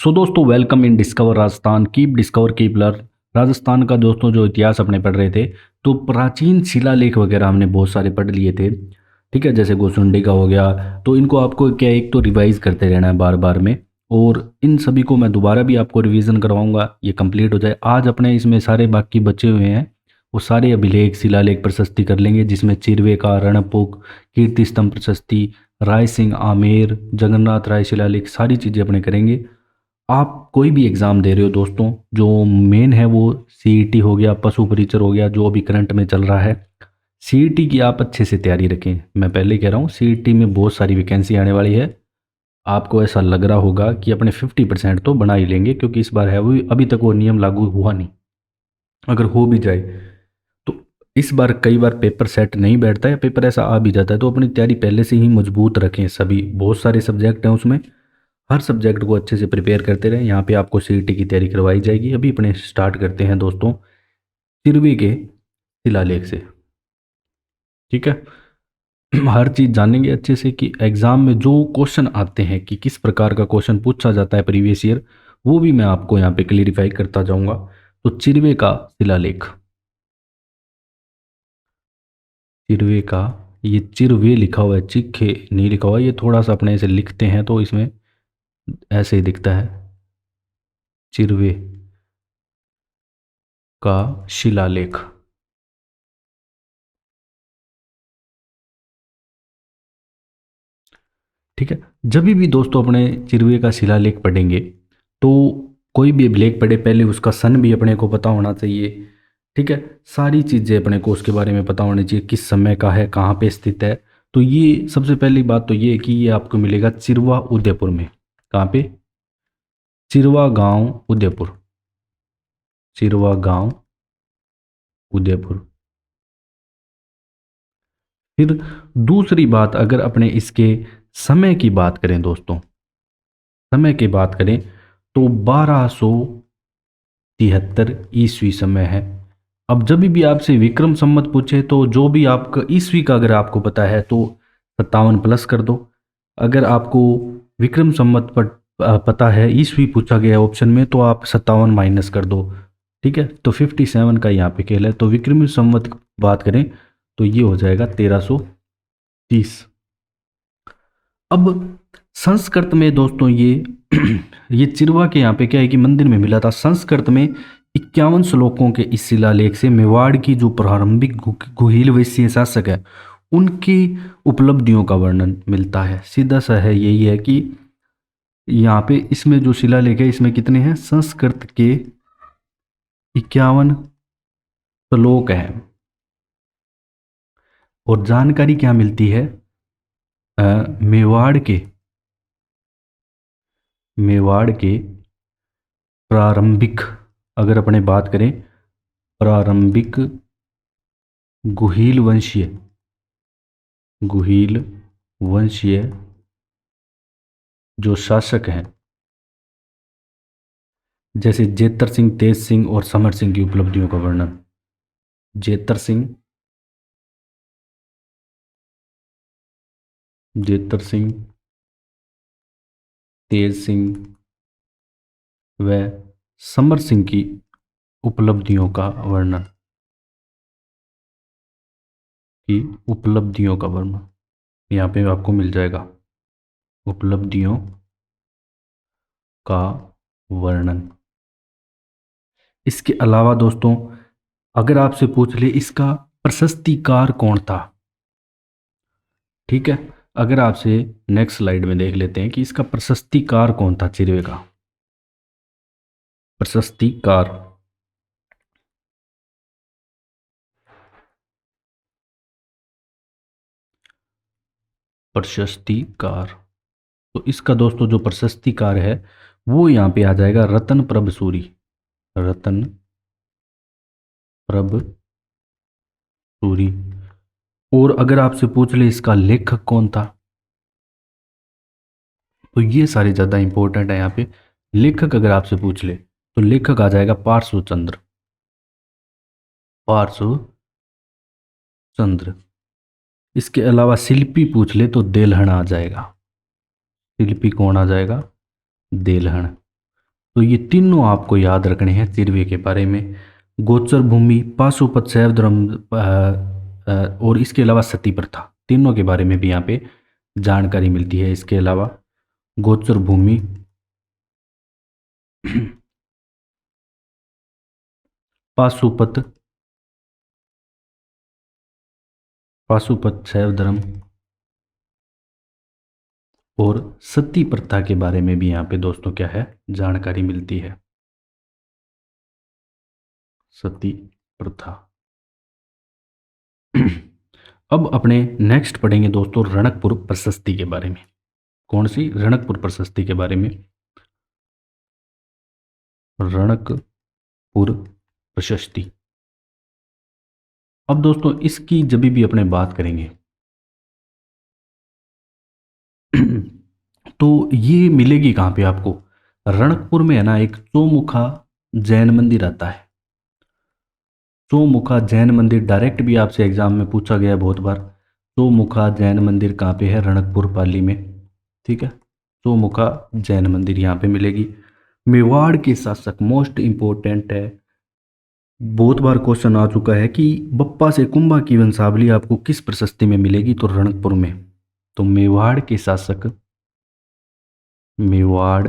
सो दोस्तों welcome in discover Rajasthan keep discover keep learn. Rajasthan का दोस्तों जो इतिहास अपने पढ़ रहे थे तो प्राचीन शिलालेख वगैरह हमने बहुत सारे पढ़ लिए थे। ठीक है, जैसे गोसुंडी का हो गया। तो इनको आपको क्या एक तो रिवाइज करते रहना है बार बार में, और इन सभी को मैं दोबारा भी आपको रिवीजन करवाऊंगा, ये कंप्लीट हो जाए। आज अपने इसमें सारे बाकी बचे हुए हैं वो सारे अभिलेख शिलालेख प्रशस्ति कर लेंगे, जिसमें चिरवे का, रणपुक, कीर्ति स्तंभ प्रशस्ति, राय सिंह आमेर, जगन्नाथ राय शिलालेख, सारी चीज़ें अपने करेंगे। आप कोई भी एग्ज़ाम दे रहे हो दोस्तों, जो मेन है वो सीईटी हो गया, पशु परिचर हो गया, जो अभी करंट में चल रहा है, सीईटी की आप अच्छे से तैयारी रखें। मैं पहले कह रहा हूँ सीईटी में बहुत सारी वैकेंसी आने वाली है। आपको ऐसा लग रहा होगा कि अपने 50% तो बना ही लेंगे, क्योंकि इस बार है वो, अभी तक वो नियम लागू हुआ नहीं। अगर हो भी जाए तो इस बार कई बार पेपर सेट नहीं बैठता है, पेपर ऐसा आ भी जाता है। तो अपनी तैयारी पहले से ही मजबूत रखें। सभी बहुत सारे सब्जेक्ट हैं उसमें, हर सब्जेक्ट को अच्छे से प्रिपेयर करते रहें। यहाँ पे आपको सीईटी की तैयारी करवाई जाएगी। अभी अपने स्टार्ट करते हैं दोस्तों तिरवे के शिलालेख से। ठीक है, हर चीज़ जानेंगे अच्छे से कि एग्ज़ाम में जो क्वेश्चन आते हैं कि किस प्रकार का क्वेश्चन पूछा जाता है प्रीवियस ईयर, वो भी मैं आपको यहाँ पे क्लियरिफाई करता जाऊँगा। तो चिरवे का शिलालेख, चिरवे का, ये चिरवे लिखा हुआ है, चिखे नहीं लिखा हुआ। ये थोड़ा सा अपने ऐसे लिखते हैं तो इसमें ऐसे ही दिखता है, चिरवे का शिलालेख। ठीक है, जब भी दोस्तों अपने चिरवे का शिलालेख पढ़ेंगे तो कोई भी अभिलेख पढ़े पहले उसका सन भी अपने को पता होना चाहिए। ठीक है, सारी चीज़ें अपने को उसके बारे में पता होनी चाहिए, किस समय का है, कहाँ पे स्थित है। तो ये सबसे पहली बात तो ये है कि ये आपको मिलेगा चिरवा उदयपुर में। कहाँ पे? चिरवा गांव उदयपुर, चिरवा गांव उदयपुर। फिर दूसरी बात, अगर अपने इसके समय की बात करें दोस्तों, समय की बात करें तो 1273 ईस्वी समय है। अब जब भी आपसे विक्रम संवत पूछे तो जो भी आपका ईस्वी का अगर आपको पता है तो 57 प्लस कर दो। अगर आपको विक्रम संवत पर पता है, ईस्वी पूछा गया ऑप्शन में, तो आप 57 माइनस कर दो। ठीक है, तो 57 का यहाँ पे खेल है। तो विक्रम संवत की बात करें तो ये हो जाएगा 1330। अब संस्कृत में दोस्तों ये ये चिरवा के यहाँ पे क्या है कि मंदिर में मिला था। संस्कृत में 51 श्लोकों के इस शिलालेख से मेवाड़ की जो प्रारंभिक गुहिल वैश्य शासक है उनकी उपलब्धियों का वर्णन मिलता है। सीधा सा है, यही है कि यहाँ पे इसमें जो शिलालेख है इसमें कितने हैं, संस्कृत के 51 श्लोक हैं। और जानकारी क्या मिलती है, मेवाड़ के, मेवाड़ के प्रारंभिक, अगर अपने बात करें प्रारंभिक गुहिल वंशीय, गुहिल वंशीय जो शासक हैं, जैसे जेतर सिंह, तेज सिंह और समर सिंह की उपलब्धियों का वर्णन। जेतर सिंह, जेतर सिंह, तेज सिंह व समर सिंह की उपलब्धियों का वर्णन, की उपलब्धियों का वर्णन यहाँ पे आपको मिल जाएगा, उपलब्धियों का वर्णन। इसके अलावा दोस्तों अगर आपसे पूछ ले इसका प्रशस्तिकार कौन था, ठीक है, अगर आपसे नेक्स्ट स्लाइड में देख लेते हैं कि इसका प्रशस्तिकार कौन था चिरवे का। प्रशस्तिकार, प्रशस्तिकार, तो इसका दोस्तों जो प्रशस्तिकार है वो यहाँ पे आ जाएगा रतन प्रभ सूरी, रतन प्रभ सूरी। और अगर आपसे पूछ ले इसका लेखक कौन था, तो ये सारे ज़्यादा इंपॉर्टेंट है यहाँ पे। लेखक अगर आपसे पूछ ले तो लेखक आ जाएगा पार्श्व चंद्र, पार्श्व चंद्र। इसके अलावा शिल्पी पूछ ले तो देलहन आ जाएगा, शिल्पी कौन आ जाएगा, देलहन। तो ये तीनों आपको याद रखने हैं तिरवे के बारे में। गोचर भूमि, पाशुपत, शैव धर्म और इसके अलावा सती प्रथा, तीनों के बारे में भी यहाँ पे जानकारी मिलती है। इसके अलावा गोचर भूमि, पाशुपत, शैव धर्म और सती प्रथा के बारे में भी यहाँ पे दोस्तों क्या है, जानकारी मिलती है। सती प्रथा। अब अपने नेक्स्ट पढ़ेंगे दोस्तों रणकपुर प्रशस्ति के बारे में। कौन सी? रणकपुर प्रशस्ति के बारे में। रणकपुर प्रशस्ति। अब दोस्तों इसकी जब भी अपने बात करेंगे तो ये मिलेगी कहाँ पे आपको? रणकपुर में है ना, एक चौमुखा जैन मंदिर आता है। चौमुखा जैन मंदिर डायरेक्ट भी आपसे एग्जाम में पूछा गया बहुत बार। चौमुखा जैन मंदिर कहाँ पे है? रणकपुर पाली में। ठीक है, चौमुखा जैन मंदिर यहाँ पे मिलेगी। मेवाड़ के शासक, मोस्ट इंपॉर्टेंट है, बहुत बार क्वेश्चन आ चुका है कि बप्पा से कुंभा की वंशावली आपको किस प्रशस्ति में मिलेगी? तो रणकपुर में। तो मेवाड़ के शासक, मेवाड़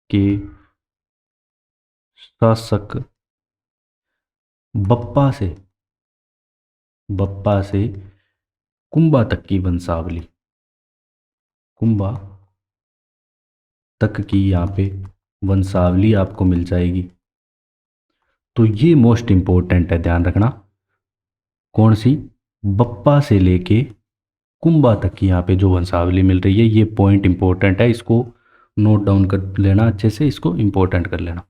के शासक बप्पा से कुंभा तक की वंशावली, कुंभा तक की यहाँ पे वंशावली आपको मिल जाएगी। तो ये मोस्ट इंपॉर्टेंट है, ध्यान रखना। कौन सी? बप्पा से लेके कुंभा तक की यहाँ पे जो वंशावली मिल रही है, ये पॉइंट इंपॉर्टेंट है, इसको नोट डाउन कर लेना अच्छे से, इसको इंपॉर्टेंट कर लेना।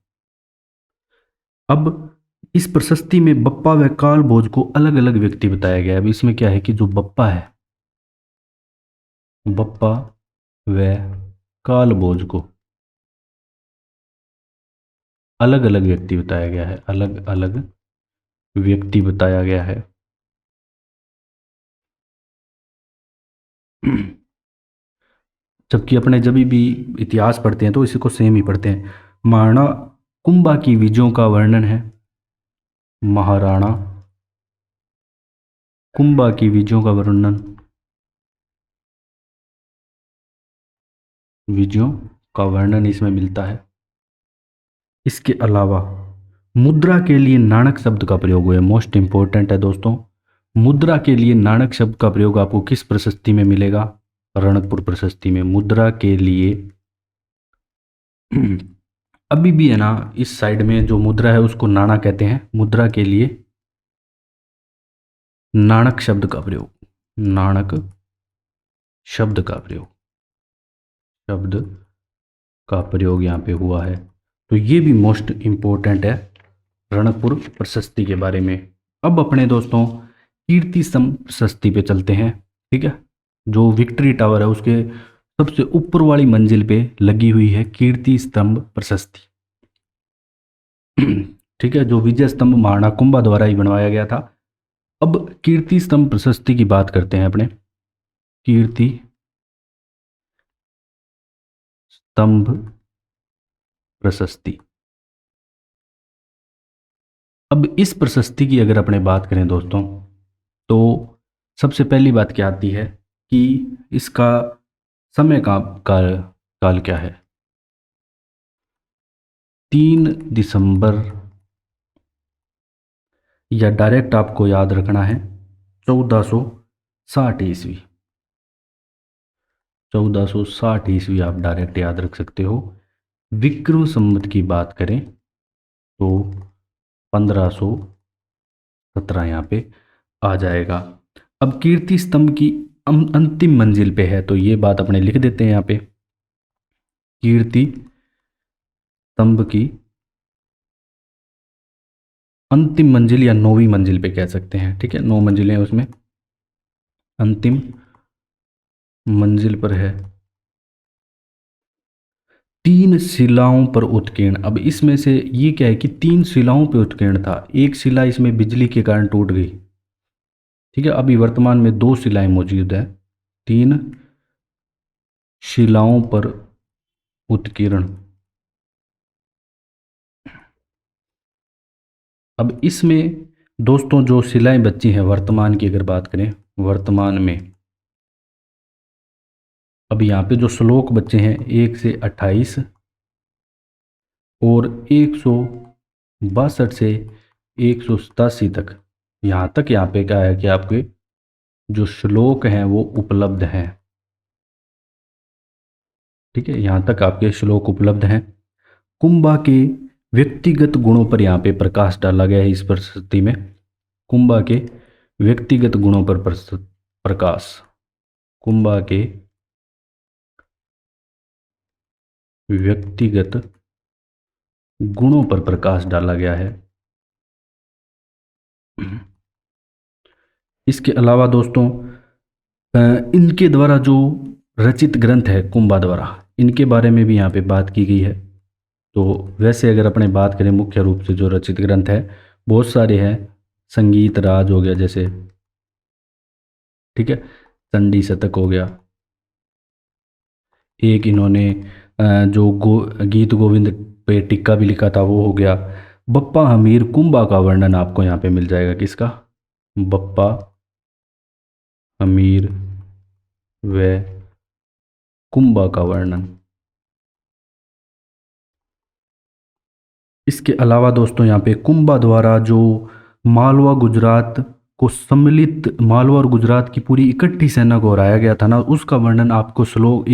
अब इस प्रशस्ति में बप्पा व काल भोज को अलग अलग व्यक्ति बताया गया है। अब इसमें क्या है कि जो बप्पा है, बप्पा व काल भोज को अलग अलग व्यक्ति बताया गया है, अलग अलग व्यक्ति बताया गया है। जबकि अपने जब भी इतिहास पढ़ते हैं तो इसी को सेम ही पढ़ते हैं। महाराणा कुंभा की विजयों का वर्णन है, महाराणा कुंभा की विजयों का वर्णन, विजयों का वर्णन इसमें मिलता है। इसके अलावा मुद्रा के लिए नाणक शब्द का प्रयोग हुआ है, मोस्ट इंपॉर्टेंट है दोस्तों। मुद्रा के लिए नाणक शब्द का प्रयोग आपको किस प्रशस्ति में मिलेगा? रणकपुर प्रशस्ति में। मुद्रा के लिए अभी भी है ना, इस साइड में जो मुद्रा है उसको नाणा कहते हैं। मुद्रा के लिए नाणक शब्द का प्रयोग, नाणक शब्द का प्रयोग, शब्द का प्रयोग यहाँ पे हुआ है। तो ये भी मोस्ट इंपॉर्टेंट है रणकपुर प्रशस्ति के बारे में। अब अपने दोस्तों कीर्ति स्तंभ प्रशस्ति पे चलते हैं। ठीक है, जो विक्ट्री टावर है उसके सबसे ऊपर वाली मंजिल पे लगी हुई है कीर्ति स्तंभ प्रशस्ति। ठीक है, जो विजय स्तंभ महाराणा कुंभा द्वारा ही बनवाया गया था। अब कीर्ति स्तंभ प्रशस्ति की बात करते हैं अपने। कीर्ति स्तंभ प्रशस्ति। अब इस प्रशस्ति की अगर अपने बात करें दोस्तों, तो सबसे पहली बात क्या आती है कि इसका समय का काल क्या है? 3 दिसंबर, या डायरेक्ट आपको याद रखना है 1460 ईस्वी। 1460 ईस्वी आप डायरेक्ट याद रख सकते हो। विक्रम संवत की बात करें तो 1517 यहाँ पे आ जाएगा। अब कीर्ति स्तंभ की अंतिम मंजिल पे है, तो ये बात अपने लिख देते हैं यहाँ पे। कीर्ति स्तंभ की अंतिम मंजिल या 9वीं मंजिल पे कह सकते हैं। ठीक है, 9 मंजिलें उसमें, अंतिम मंजिल पर है। 3 शिलाओं पर उत्कीर्ण। अब इसमें से ये क्या है कि 3 शिलाओं पर उत्कीर्ण था। एक शिला इसमें बिजली के कारण टूट गई। ठीक है, अभी वर्तमान में 2 शिलाएं मौजूद हैं। 3 शिलाओं पर उत्कीर्ण, अब इसमें दोस्तों जो शिलाएं बची हैं वर्तमान की अगर बात करें, वर्तमान में अब यहाँ पे जो श्लोक बचे हैं 1 से 28 और 162 से 187 तक, यहाँ पे क्या है कि आपके जो श्लोक हैं वो उपलब्ध हैं। ठीक है, यहाँ तक आपके श्लोक उपलब्ध हैं। कुंभा के व्यक्तिगत गुणों पर यहाँ पे प्रकाश डाला गया है इस प्रस्तुति में। कुंभा के व्यक्तिगत गुणों पर प्रकाश, कुंभा के व्यक्तिगत गुणों पर प्रकाश डाला गया है। इसके अलावा दोस्तों इनके द्वारा जो रचित ग्रंथ है कुंभा द्वारा, इनके बारे में भी यहाँ पे बात की गई है। तो वैसे अगर अपने बात करें मुख्य रूप से जो रचित ग्रंथ है बहुत सारे हैं। संगीत राज हो गया जैसे, ठीक है, चंडी शतक हो गया। एक इन्होंने जो गीत गोविंद पे टिक्का भी लिखा था वो हो गया। बप्पा हमीर कुंभा का वर्णन आपको यहाँ पे मिल जाएगा, किसका? बप्पा हमीर व कुंभा का वर्णन। इसके अलावा दोस्तों यहाँ पे कुंभा द्वारा जो मालवा गुजरात को सम्मिलित, मालवा और गुजरात की पूरी इकट्ठी सेना को हराया गया था ना, उसका वर्णन आपको श्लोक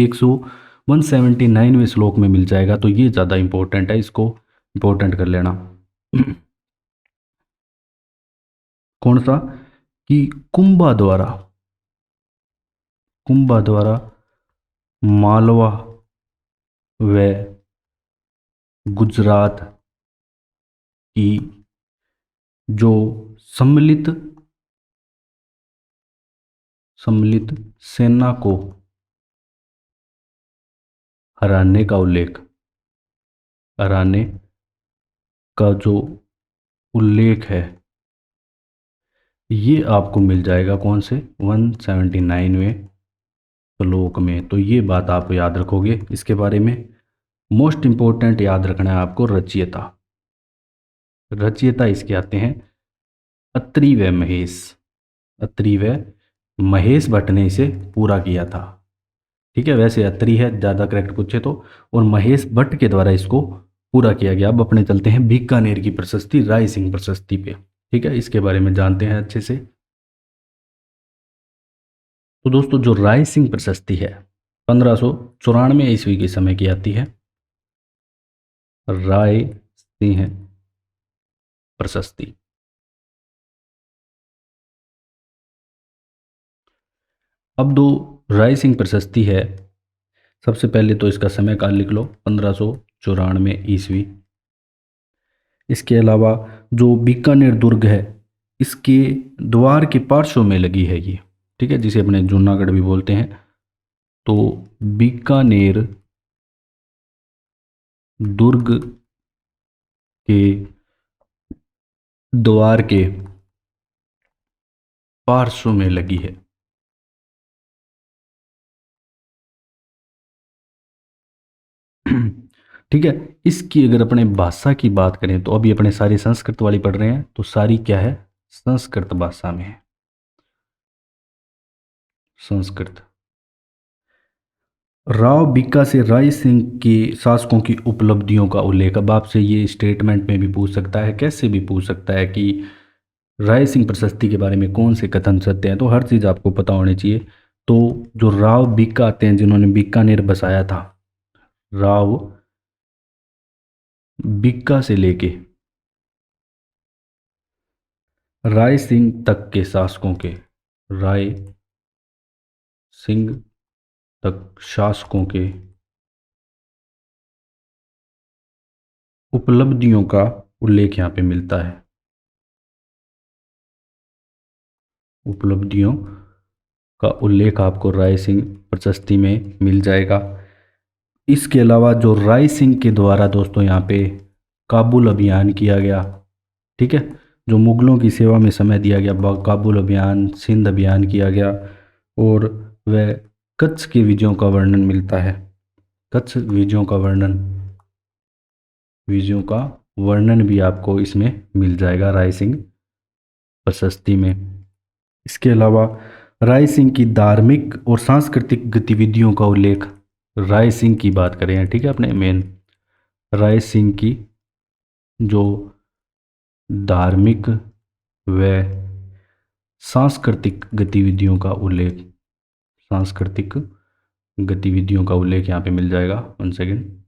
179वें श्लोक में मिल जाएगा। तो ये ज़्यादा इंपॉर्टेंट है, इसको इंपॉर्टेंट कर लेना। कौन सा? कि कुंभा द्वारा मालवा व गुजरात की जो सम्मिलित सेना को हराने का जो उल्लेख है ये आपको मिल जाएगा कौन से? 179वें श्लोक में। तो ये बात आप याद रखोगे इसके बारे में। मोस्ट इंपॉर्टेंट याद रखना है आपको रचयिता। रचयिता इसके आते हैं अत्रि व महेश। अत्रि व महेश भट्ट ने इसे पूरा किया था। ठीक है, वैसे अत्रि है ज़्यादा करेक्ट पूछे तो, और महेश भट्ट के द्वारा इसको पूरा किया गया। अब अपने चलते हैं बीकानेर की प्रशस्ति, राय सिंह प्रशस्ति पे। ठीक है, इसके बारे में जानते हैं अच्छे से। तो दोस्तों जो राय सिंह प्रशस्ति है 1594 ईस्वी के समय की आती है, राय सिंह प्रशस्ति। अब दो राय सिंह प्रशस्ति है, सबसे पहले तो इसका समय काल लिख लो 1594 ईस्वी। इसके अलावा जो बीकानेर दुर्ग है इसके द्वार के पार्श्व में लगी है ये, ठीक है, जिसे अपने जूनागढ़ भी बोलते हैं। तो बीकानेर दुर्ग के द्वार के पार्श्व में लगी है। ठीक है, इसकी अगर अपने भाषा की बात करें तो अभी अपने सारी संस्कृत वाली पढ़ रहे हैं, तो सारी क्या है? संस्कृत भाषा में है, संस्कृत। राव बीका से राय सिंह के शासकों की उपलब्धियों का उल्लेख। अब आपसे ये स्टेटमेंट में भी पूछ सकता है, कैसे भी पूछ सकता है कि राय सिंह प्रशस्ति के बारे में कौन से कथन सत्य हैं, तो हर चीज़ आपको पता होनी चाहिए। तो जो राव बीका आते हैं जिन्होंने बीकानेर बसाया था, राव बीका से लेके राय सिंह तक के शासकों के, राय सिंह तक शासकों के उपलब्धियों का उल्लेख यहाँ पे मिलता है। उपलब्धियों का उल्लेख आपको राय सिंह प्रशस्ति में मिल जाएगा। इसके अलावा जो राय सिंह के द्वारा दोस्तों यहाँ पे काबुल अभियान किया गया, ठीक है, जो मुगलों की सेवा में समय दिया गया, काबुल अभियान, सिंध अभियान किया गया, और वह कच्छ के विजयों का वर्णन मिलता है। कच्छ विजयों का वर्णन, विजयों का वर्णन भी आपको इसमें मिल जाएगा राय सिंह प्रशस्ति में। इसके अलावा राय सिंह की धार्मिक और सांस्कृतिक गतिविधियों का उल्लेख, राय सिंह की बात करें, ठीक है, अपने मेन राय सिंह की जो धार्मिक व सांस्कृतिक गतिविधियों का उल्लेख, सांस्कृतिक गतिविधियों का उल्लेख यहाँ पे मिल जाएगा। वन सेकेंड,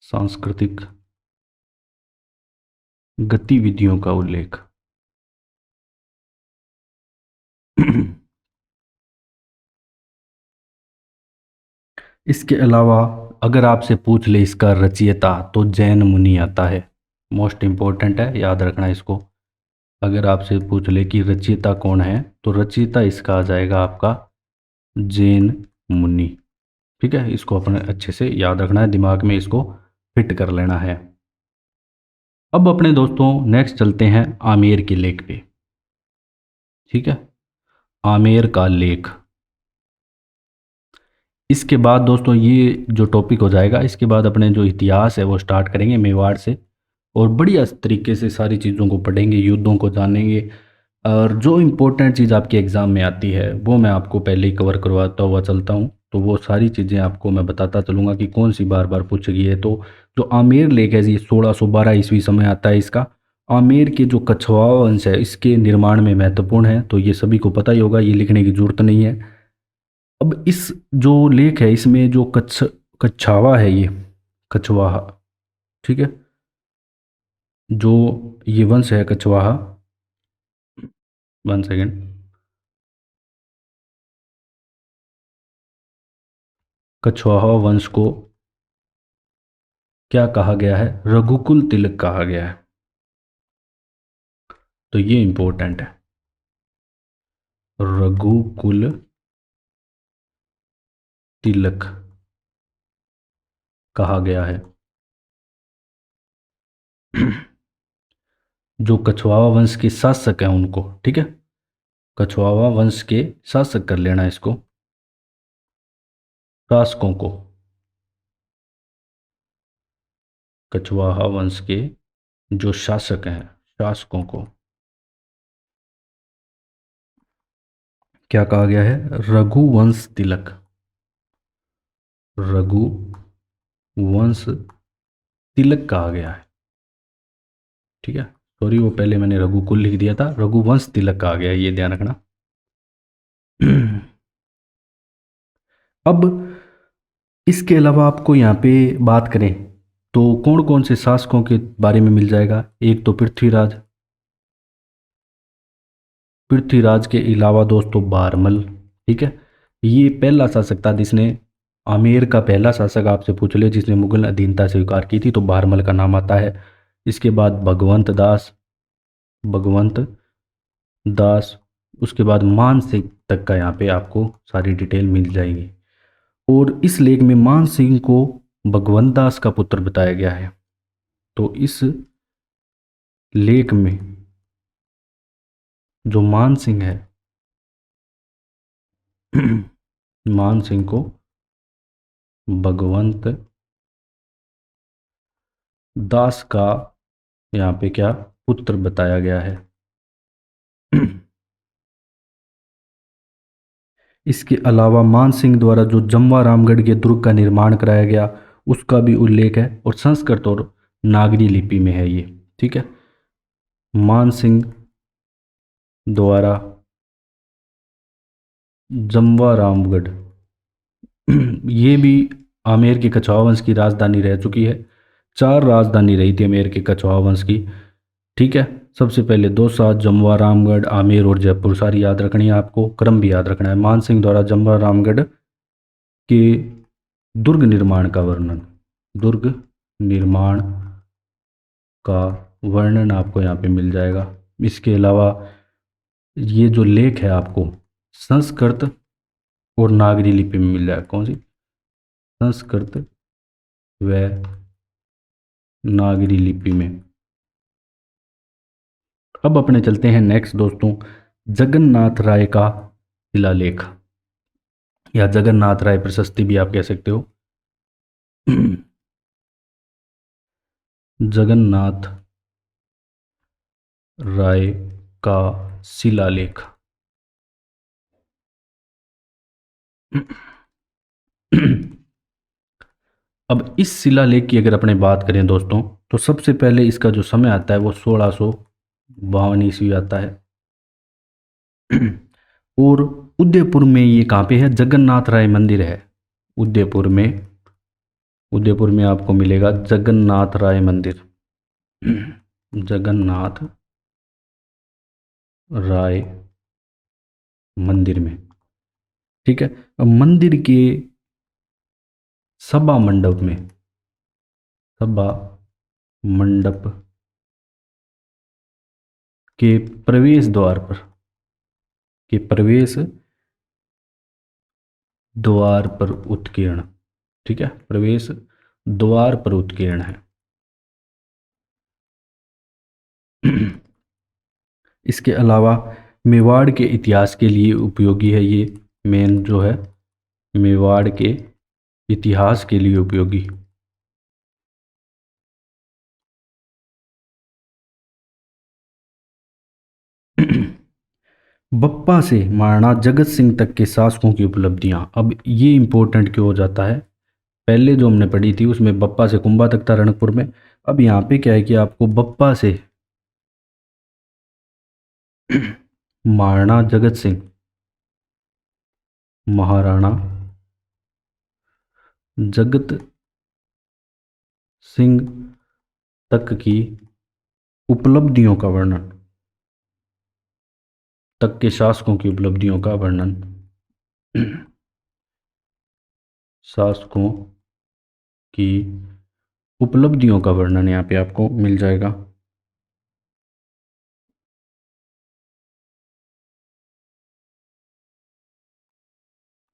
सांस्कृतिक गतिविधियों का उल्लेख इसके अलावा अगर आपसे पूछ ले इसका रचयिता तो जैन मुनि आता है। मोस्ट इम्पोर्टेंट है, याद रखना इसको। अगर आपसे पूछ ले कि रचयिता कौन है तो रचयिता इसका आ जाएगा आपका जैन मुनि। ठीक है, इसको अपने अच्छे से याद रखना है, दिमाग में इसको फिट कर लेना है। अब अपने दोस्तों नेक्स्ट चलते हैं आमेर के लेख पे। ठीक है, आमेर का लेख। इसके बाद दोस्तों ये जो टॉपिक हो जाएगा, इसके बाद अपने जो इतिहास है वो स्टार्ट करेंगे मेवाड़ से, और बढ़िया तरीके से सारी चीज़ों को पढ़ेंगे, युद्धों को जानेंगे, और जो इम्पोर्टेंट चीज़ आपके एग्ज़ाम में आती है वो मैं आपको पहले ही कवर करवाता हुआ चलता हूँ। तो वो सारी चीज़ें आपको मैं बताता चलूँगा कि कौन सी बार बार पूछ गई है। तो जो आमेर लेक है ये 1612 ईस्वी समय आता है इसका। आमेर के जो कछवाहा वंश है इसके निर्माण में महत्वपूर्ण है, तो ये सभी को पता ही होगा, ये लिखने की जरूरत नहीं है। अब इस जो लेख है इसमें जो कछावा है, ये कछवाहा, ठीक है, जो ये वंश है कछवाहा, वन सेकेंड, कछवाहा वंश को क्या कहा गया है? रघुकुल तिलक कहा गया है। तो ये इंपॉर्टेंट है, रघुकुल तिलक कहा गया है। जो कछवाहा वंश के शासक हैं उनको, ठीक है, कछवाहा वंश के शासक कर लेना इसको, शासकों को, कछवाहा वंश के जो शासक हैं शासकों को क्या कहा गया है? रघुवंश तिलक, रघुवंश तिलक कहा गया है। ठीक है, सॉरी वो पहले मैंने रघुकुल लिख दिया था, रघुवंश तिलक कहा गया है, ये ध्यान रखना। अब इसके अलावा आपको यहाँ पे बात करें तो कौन कौन से शासकों के बारे में मिल जाएगा? एक तो पृथ्वीराज, पृथ्वीराज के अलावा दोस्तों बारमल, ठीक है, ये पहला शासक था जिसने, आमेर का पहला शासक आपसे पूछ ले जिसने मुगल अधीनता स्वीकार की थी, तो बारमल का नाम आता है। इसके बाद भगवंत दास, भगवंत दास, उसके बाद मान सिंह तक का यहाँ पे आपको सारी डिटेल मिल जाएगी। और इस लेख में मान सिंह को भगवंत दास का पुत्र बताया गया है। तो इस लेख में जो मान सिंह है मान सिंह को भगवंत दास का यहाँ पे क्या पुत्र बताया गया है। इसके अलावा मान सिंह द्वारा जो जमवा रामगढ़ के दुर्ग का निर्माण कराया गया उसका भी उल्लेख है, और संस्कृत और नागरी लिपि में है ये। ठीक है, मान सिंह द्वारा जमवा रामगढ़ ये भी आमेर के कछवाहा वंश की राजधानी रह चुकी है। 4 राजधानी रही थी आमेर के कछवाहा वंश की। ठीक है, सबसे पहले दौसा, जमवा रामगढ़, आमेर और जयपुर, सारी याद रखनी है आपको, क्रम भी याद रखना है। मान सिंह द्वारा जमवा रामगढ़ के दुर्ग निर्माण का वर्णन, दुर्ग निर्माण का वर्णन आपको यहाँ पे मिल जाएगा। इसके अलावा ये जो लेख है आपको संस्कृत और नागरी लिपि में मिल जाएगा। कौन सी? संस्कृत व नागरी लिपि में। अब अपने चलते हैं नेक्स्ट दोस्तों, जगन्नाथ राय का शिलालेख, या जगन्नाथ राय प्रशस्ति भी आप कह सकते हो। जगन्नाथ राय का शिलालेख। अब इस शिलालेख की अगर अपने बात करें दोस्तों, तो सबसे पहले इसका जो समय आता है वो 1652 ईस्वी आता है। और उदयपुर में ये कहाँ पे है? जगन्नाथ राय मंदिर है उदयपुर में। उदयपुर में आपको मिलेगा जगन्नाथ राय मंदिर। जगन्नाथ राय मंदिर में, ठीक है। अब मंदिर के सभा मंडप में, सभा मंडप के प्रवेश द्वार पर, के प्रवेश द्वार पर उत्कीर्ण, ठीक है, प्रवेश द्वार पर उत्कीर्ण है। इसके अलावा मेवाड़ के इतिहास के लिए उपयोगी है ये, मेन जो है मेवाड़ के इतिहास के लिए उपयोगी। बप्पा से महाराणा जगत सिंह तक के शासकों की उपलब्धियां। अब ये इंपॉर्टेंट क्यों हो जाता है? पहले जो हमने पढ़ी थी उसमें बप्पा से कुंभा तक था रणकपुर में। अब यहाँ पे क्या है कि आपको बप्पा से महाराणा जगत सिंह, महाराणा जगत सिंह तक की उपलब्धियों का वर्णन, तक के शासकों की उपलब्धियों का वर्णन, शासकों की उपलब्धियों का वर्णन यहाँ पे आपको मिल जाएगा।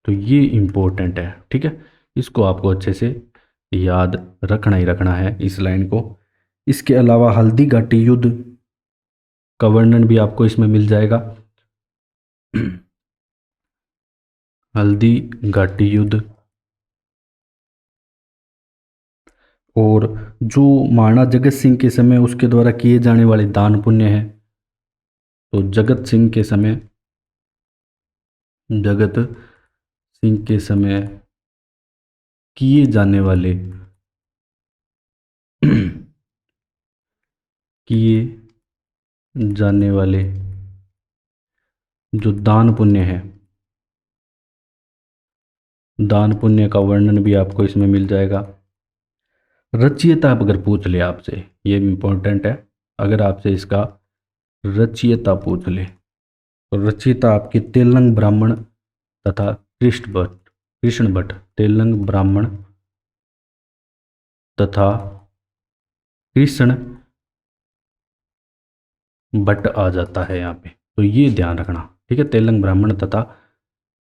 तो ये इम्पोर्टेंट है, ठीक है। इसको आपको अच्छे से याद रखना ही रखना है इस लाइन को। इसके अलावा हल्दी घाटी युद्ध का वर्णन भी आपको इसमें मिल जाएगा। हल्दी घाटी युद्ध, और जो महाराणा जगत सिंह के समय उसके द्वारा किए जाने वाले दान पुण्य हैं। तो जगत सिंह के समय, जगत सिंह के समय किए जाने वाले किए जाने वाले जो दान पुण्य है, दान पुण्य का वर्णन भी आपको इसमें मिल जाएगा। रचयिता अगर पूछ ले आपसे, ये इम्पोर्टेंट है, अगर आपसे इसका रचयिता पूछ ले तो रचयिता आपके तेलंग ब्राह्मण तथा कृष्ण भट्ट, तेलंग ब्राह्मण तथा कृष्ण भट्ट आ जाता है यहाँ पे। तो ये ध्यान रखना, ठीक है, तेलंग ब्राह्मण तथा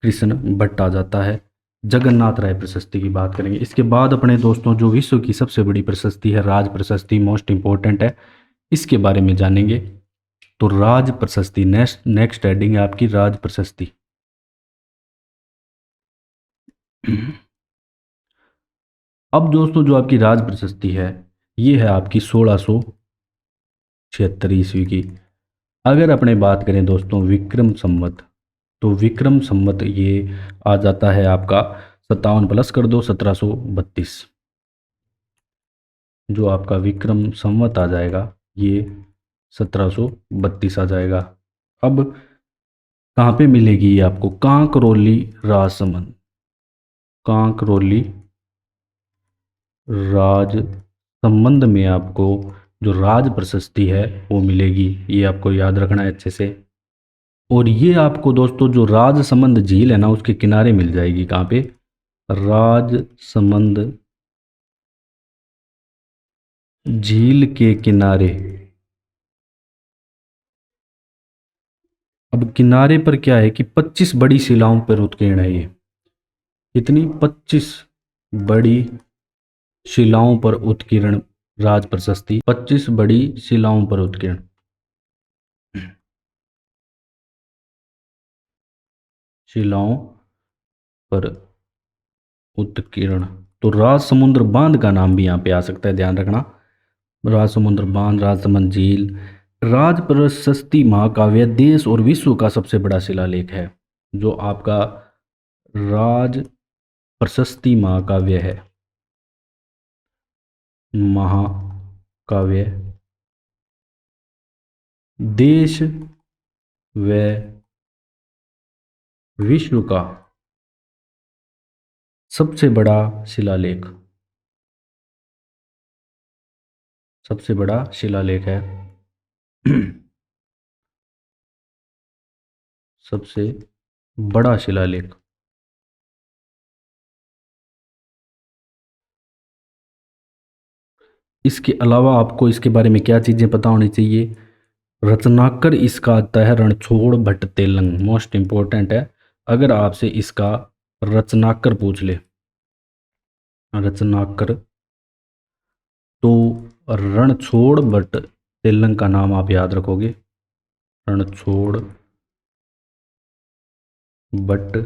कृष्ण भट्ट आ जाता है। जगन्नाथ राय प्रशस्ति की बात करेंगे। इसके बाद अपने दोस्तों जो विश्व की सबसे बड़ी प्रशस्ति है राज प्रशस्ति, मोस्ट इंपॉर्टेंट है, इसके बारे में जानेंगे। तो राज प्रशस्ति, नेक्स्ट हेडिंग है आपकी राज प्रशस्ति। अब दोस्तों जो आपकी राज प्रशस्ति है ये है आपकी 1676 ईस्वी की। अगर अपने बात करें दोस्तों विक्रम संवत, तो विक्रम संवत ये आ जाता है आपका 57 प्लस कर दो 1732। जो आपका विक्रम संवत आ जाएगा ये 1732 आ जाएगा। अब कहाँ पे मिलेगी ये आपको? कांकरोली राजसमंद, कांकरोली राज संबंध में आपको जो राज प्रशस्ति है वो मिलेगी। ये आपको याद रखना है अच्छे से। और ये आपको दोस्तों जो राजसमंद झील है ना उसके किनारे मिल जाएगी। कहाँ पे? राजसमंद झील के किनारे। अब किनारे पर क्या है कि 25 बड़ी शिलाओं पर उत्कीर्ण है ये। कितनी? 25 बड़ी शिलाओं पर उत्कीर्ण राज प्रशस्ति, 25 बड़ी शिलाओं पर उत्कीर्ण। शिलाओं पर उत्कीर्ण। तो राज समुद्र बांध का नाम भी यहाँ पे आ सकता है, ध्यान रखना। राजसमुंद्र बांध, राजसमंद झील। राज प्रशस्ति महाकाव्य देश और विश्व का सबसे बड़ा शिलालेख है। जो आपका राज प्रशस्ति महाकाव्य है, महाकाव्य देश व विश्व का सबसे बड़ा शिलालेख, सबसे बड़ा शिलालेख है। सबसे बड़ा शिलालेख। इसके अलावा आपको इसके बारे में क्या चीज़ें पता होनी चाहिए? रचनाकर इसका आता है रणछोड़ भट्ट तेलंग, मोस्ट इंपॉर्टेंट है। अगर आपसे इसका रचनाकर पूछ ले, रचनाकर, तो रणछोड़ भट्ट तेलंग का नाम आप याद रखोगे। रणछोड़ भट्ट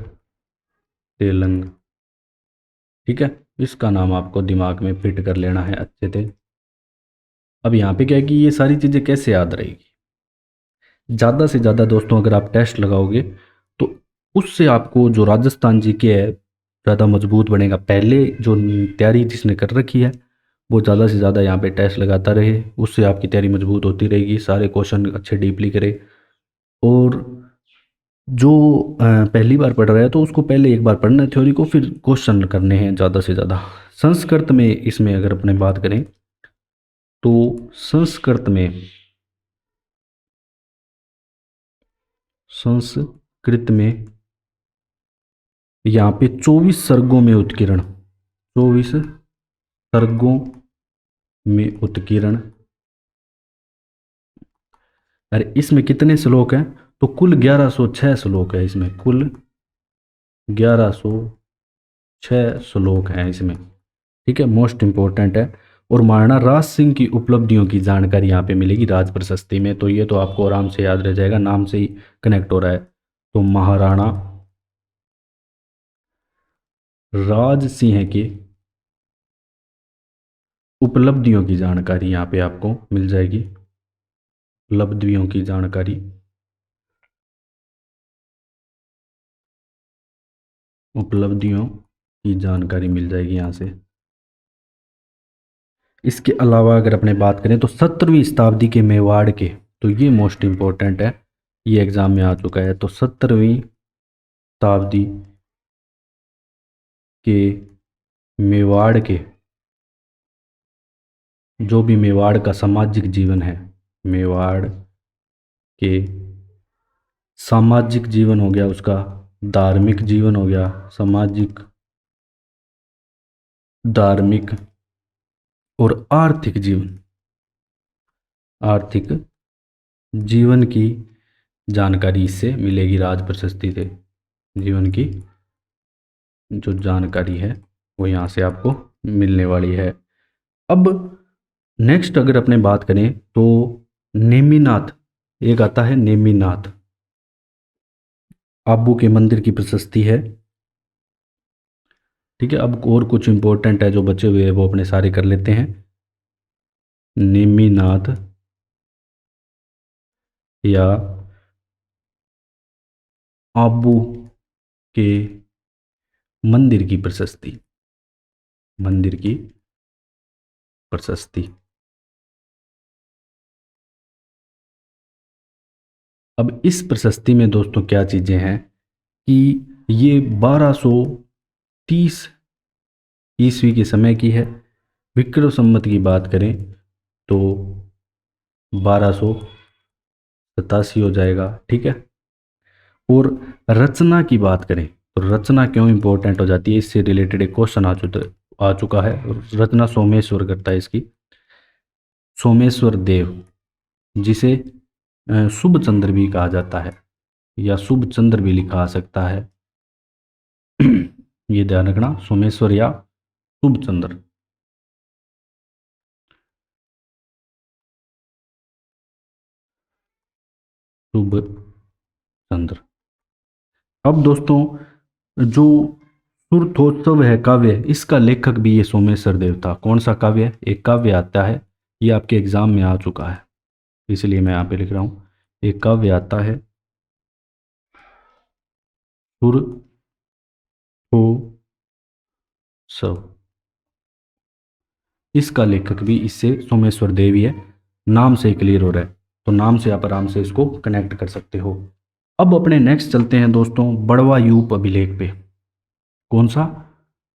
तेलंग, ठीक है। इसका नाम आपको दिमाग में फिट कर लेना है अच्छे से। अब यहाँ पे क्या है कि ये सारी चीज़ें कैसे याद रहेगी? ज़्यादा से ज़्यादा दोस्तों अगर आप टेस्ट लगाओगे तो उससे आपको जो राजस्थान जी के है ज़्यादा मजबूत बनेगा। पहले जो तैयारी जिसने कर रखी है वो ज़्यादा से ज़्यादा यहाँ पे टेस्ट लगाता रहे, उससे आपकी तैयारी मजबूत होती रहेगी। सारे क्वेश्चन अच्छे डीपली करे। और जो पहली बार पढ़ रहा है तो उसको पहले एक बार पढ़ना है थ्योरी को, फिर क्वेश्चन करने हैं ज़्यादा से ज़्यादा। संस्कृत में इसमें अगर अपने बात करें तो संस्कृत में, संस्कृत में यहाँ पे 24 सर्गों में उत्कीर्ण, 24 सर्गों में उत्कीर्ण। अरे इसमें कितने श्लोक हैं? तो कुल 1106 श्लोक है इसमें, कुल 1106 श्लोक हैं इसमें, ठीक है। मोस्ट इंपॉर्टेंट है। और महाराणा राज सिंह की उपलब्धियों की जानकारी यहाँ पे मिलेगी राज प्रशस्ति में, तो ये तो आपको आराम से याद रह जाएगा, नाम से ही कनेक्ट हो रहा है। तो महाराणा राज सिंह की उपलब्धियों की जानकारी यहाँ पे आपको मिल जाएगी। उपलब्धियों की जानकारी, उपलब्धियों की जानकारी मिल जाएगी यहाँ से। इसके अलावा अगर अपने बात करें तो 17वीं शताब्दी के मेवाड़ के, तो ये मोस्ट इंपॉर्टेंट है, ये एग्जाम में आ चुका है। तो 17वीं शताब्दी के मेवाड़ के, जो भी मेवाड़ का सामाजिक जीवन है, मेवाड़ के सामाजिक जीवन हो गया, उसका धार्मिक जीवन हो गया, सामाजिक, धार्मिक और आर्थिक जीवन, आर्थिक जीवन की जानकारी इससे मिलेगी राज प्रशस्ति से। जीवन की जो जानकारी है वो यहाँ से आपको मिलने वाली है। अब नेक्स्ट अगर अपने बात करें तो नेमिनाथ, एक आता है नेमिनाथ, आबू के मंदिर की प्रशस्ति है, ठीक है। अब और कुछ इंपॉर्टेंट है जो बचे हुए हैं वो अपने सारे कर लेते हैं। नेमिनाथ या आबू के मंदिर की प्रशस्ति, मंदिर की प्रशस्ति। अब इस प्रशस्ति में दोस्तों क्या चीज़ें हैं कि ये 1230 ईस्वी के समय की है। विक्रम संवत की बात करें तो 1287 हो जाएगा, ठीक है। और रचना की बात करें तो रचना क्यों इंपॉर्टेंट हो जाती है, इससे रिलेटेड एक क्वेश्चन आ चुका है। रचना सोमेश्वर करता है इसकी, सोमेश्वर देव, जिसे शुभ चंद्र भी कहा जाता है या शुभ चंद्र भी लिखा आ सकता है। ये ध्यान रखना, सोमेश्वर या शुभ चंद्र। शुभ चंद्र। अब दोस्तों जो सुरथोत्सव है काव्य, इसका लेखक भी ये सोमेश्वर देव था। कौन सा काव्य? एक काव्य आता है ये आपके एग्ज़ाम में आ चुका है, इसलिए मैं यहाँ पे लिख रहा हूँ। एक काव्य आता है, सुर हो सब। इसका लेखक भी इससे सोमेश्वर देव ही है, नाम से क्लियर हो रहा है, तो नाम से आप आराम से इसको कनेक्ट कर सकते हो। अब अपने नेक्स्ट चलते हैं दोस्तों बड़वा यूप अभिलेख पे। कौन सा?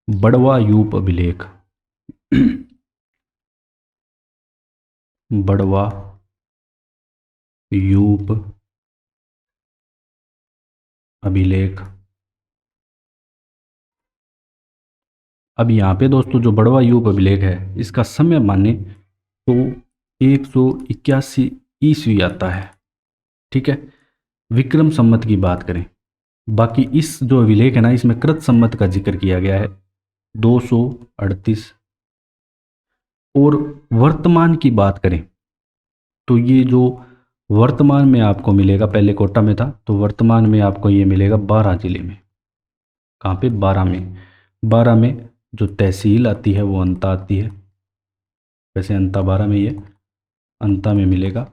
बड़वा यूप अभिलेख। बड़वा यूप अभिलेख। अब यहाँ पे दोस्तों जो बड़वा यूप अभिलेख है, इसका समय माने तो 181 ईस्वी आता है। ठीक है, विक्रम संवत की बात करें, बाकी इस जो अभिलेख है ना, इसमें कृत संवत का जिक्र किया गया है 238। और वर्तमान की बात करें तो ये जो वर्तमान में आपको मिलेगा, पहले कोटा में था, तो वर्तमान में आपको ये मिलेगा 12 जिले में। कहाँ पे? 12 में। 12 में जो तहसील आती है वो अंता आती है, वैसे अंता 12 में ही है, अंता में मिलेगा।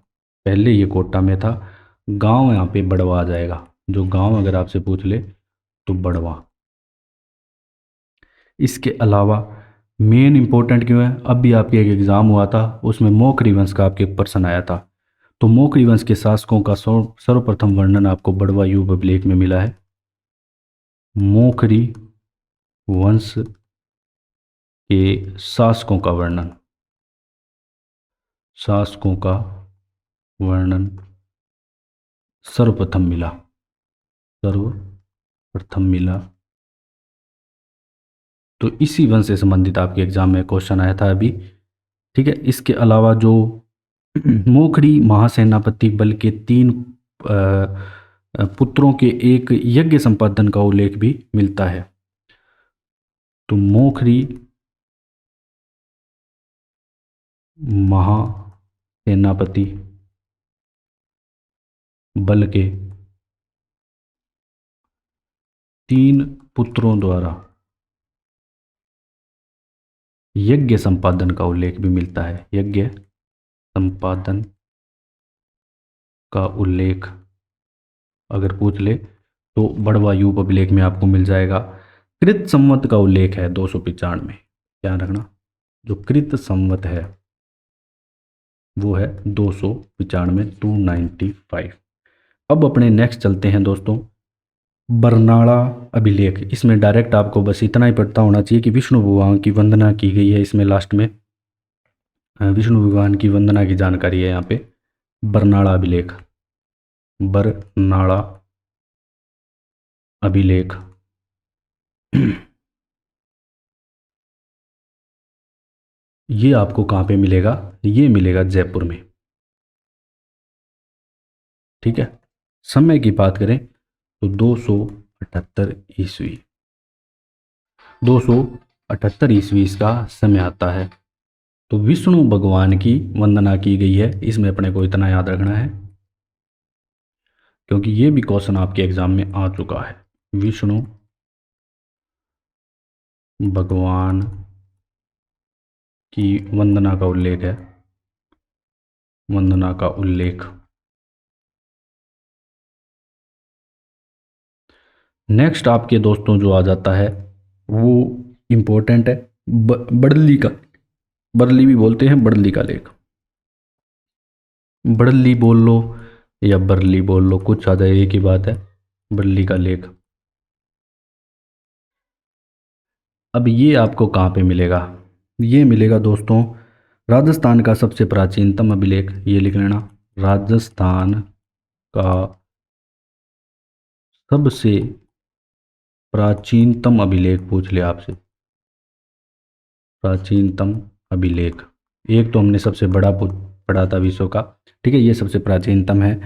पहले ये कोटा में था। गांव यहाँ पे बड़वा आ जाएगा, जो गांव अगर आपसे पूछ ले तो बड़वा। इसके अलावा मेन इंपॉर्टेंट क्यों है, अब भी आपके एक एग्ज़ाम हुआ था, उसमें मौखरी वंश का आपके प्रश्न आया था। तो मौखरी वंश के शासकों का सर्वप्रथम वर्णन आपको बड़वा युग अभिलेख में मिला है। मौखरी वंश के शासकों का वर्णन, शासकों का वर्णन सर्वप्रथम मिला, सर्वप्रथम मिला। तो इसी वंश से संबंधित आपके एग्जाम में क्वेश्चन आया था अभी। ठीक है, इसके अलावा जो मोखरी महासेनापति बल के 3 पुत्रों के एक यज्ञ संपादन का उल्लेख भी मिलता है। तो मोखरी महासेनापति बल के 3 पुत्रों द्वारा यज्ञ संपादन का उल्लेख भी मिलता है। यज्ञ संपादन का उल्लेख अगर पूछ ले तो बड़वा यूप अभिलेख में आपको मिल जाएगा। कृत संवत का उल्लेख है 295 में, ध्यान रखना। जो कृत संवत है वो है 295, 295। अब अपने नेक्स्ट चलते हैं दोस्तों बरनाला अभिलेख। इसमें डायरेक्ट आपको बस इतना ही पता होना चाहिए कि विष्णु भगवान की वंदना की गई है। इसमें लास्ट में विष्णु भगवान की वंदना की जानकारी है यहाँ पे। बरनाला अभिलेख, बरनाला अभिलेख ये आपको कहाँ पे मिलेगा? ये मिलेगा जयपुर में। ठीक है, समय की बात करें तो 278 ईस्वी, 278 ईस्वी इसका समय आता है। तो विष्णु भगवान की वंदना की गई है, इसमें अपने को इतना याद रखना है, क्योंकि ये भी क्वेश्चन आपके एग्जाम में आ चुका है। विष्णु भगवान की वंदना का उल्लेख है, वंदना का उल्लेख। नेक्स्ट आपके दोस्तों जो आ जाता है वो इम्पोर्टेंट है, बड़ली का, बरली भी बोलते हैं, बड़ली का लेख। बड़ली बोल लो या बरली बोल लो, कुछ ज़्यादा एक ही बात है, बड़ली का लेख। अब ये आपको कहाँ पे मिलेगा? ये मिलेगा दोस्तों राजस्थान का सबसे प्राचीनतम अभिलेख, ये लिख लेना। राजस्थान का सबसे प्राचीनतम अभिलेख पूछ ले आपसे, प्राचीनतम अभिलेख। एक तो हमने सबसे बड़ा पढ़ा था विश्व का, ठीक है, ये सबसे प्राचीनतम है।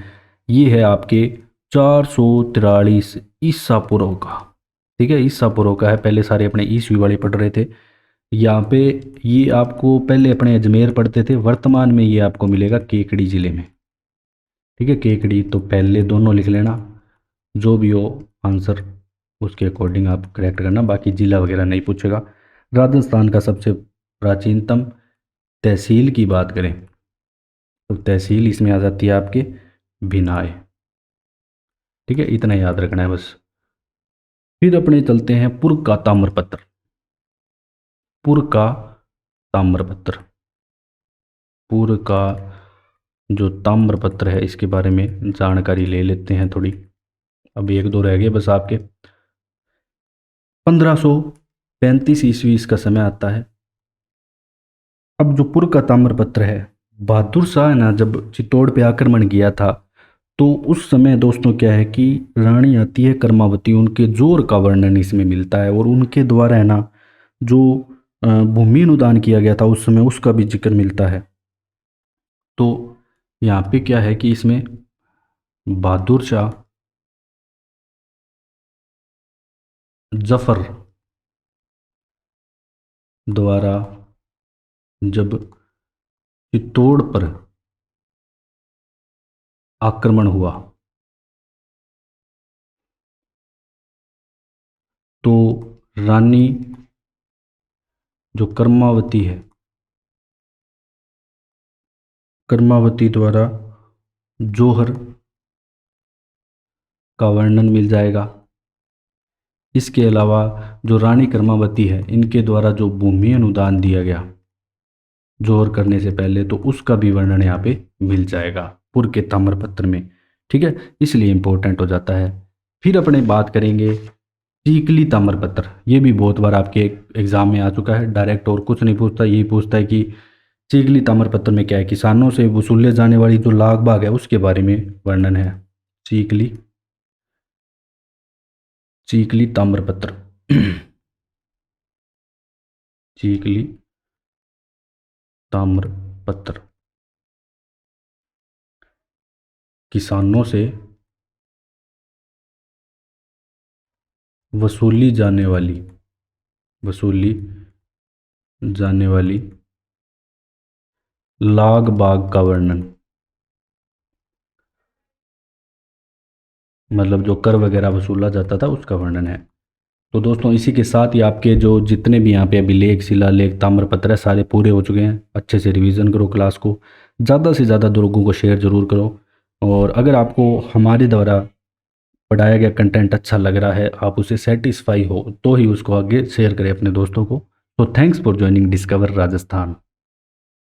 ये है आपके 443 ईसा पूर्व का। ठीक है, ईसा पूर्व का है, पहले सारे अपने ईस्वी वाले पढ़ रहे थे। यहाँ पे ये आपको पहले अपने अजमेर पढ़ते थे, वर्तमान में ये आपको मिलेगा केकड़ी ज़िले में। ठीक है, केकड़ी, तो पहले दोनों लिख लेना, जो भी हो आंसर उसके अकॉर्डिंग आप करेक्ट करना, बाकी जिला वगैरह नहीं पूछेगा। राजस्थान का सबसे प्राचीनतम तहसील की बात करें तो तहसील इसमें आ जाती है आपके भिनाय। ठीक है, इतना याद रखना है बस। फिर अपने चलते हैं पुर का ताम्रपत्र। पुर का ताम्रपत्र। पुर का जो ताम्रपत्र है इसके बारे में जानकारी ले लेते हैं थोड़ी। अब एक दो रह गए बस आपके। 1535 ईस्वी इसका समय आता है। अब जो पुर का ताम्रपत्र है, बहादुर शाह ने जब चित्तौड़ पे आक्रमण किया था तो उस समय दोस्तों क्या है कि रानी आती है कर्मावती, उनके जोर का वर्णन इसमें मिलता है और उनके द्वारा है ना जो भूमि अनुदान किया गया था उस समय उसका भी जिक्र मिलता है। तो यहाँ पे क्या है कि इसमें बहादुर शाह जफर द्वारा जब चित्तौड़ पर आक्रमण हुआ तो रानी जो कर्मावती है, कर्मावती द्वारा जौहर का वर्णन मिल जाएगा। इसके अलावा जो रानी कर्मावती है इनके द्वारा जो भूमि अनुदान दिया गया जौहर करने से पहले तो उसका भी वर्णन यहाँ पे मिल जाएगा पुर के ताम्रपत्र में। ठीक है, इसलिए इंपॉर्टेंट हो जाता है। फिर अपने बात करेंगे चीकली ताम्रपत्र। ये भी बहुत बार आपके एग्जाम में आ चुका है, डायरेक्ट और कुछ नहीं पूछता, यही पूछता है कि चीकली ताम्रपत्र में क्या है, किसानों से वसूले जाने वाली जो लाग बाग है उसके बारे में वर्णन है। चीकली चीकली ताम्रपत्र चीकली ताम्रपत्र किसानों से वसूली जाने वाली वसूली जाने वाली लाग बाग का वर्णन, मतलब जो कर वगैरह वसूला जाता था उसका वर्णन है। तो दोस्तों इसी के साथ ही आपके जो जितने भी यहाँ पे अभिलेख शिलालेख ताम्रपत्र है सारे पूरे हो चुके हैं। अच्छे से रिवीजन करो क्लास को, ज़्यादा से ज़्यादा लोगों को शेयर ज़रूर करो। और अगर आपको हमारे द्वारा पढ़ाया गया कंटेंट अच्छा लग रहा है, आप उसे सेटिस्फाई हो तो ही उसको आगे शेयर करें अपने दोस्तों को। तो thanks for joining discover Rajasthan.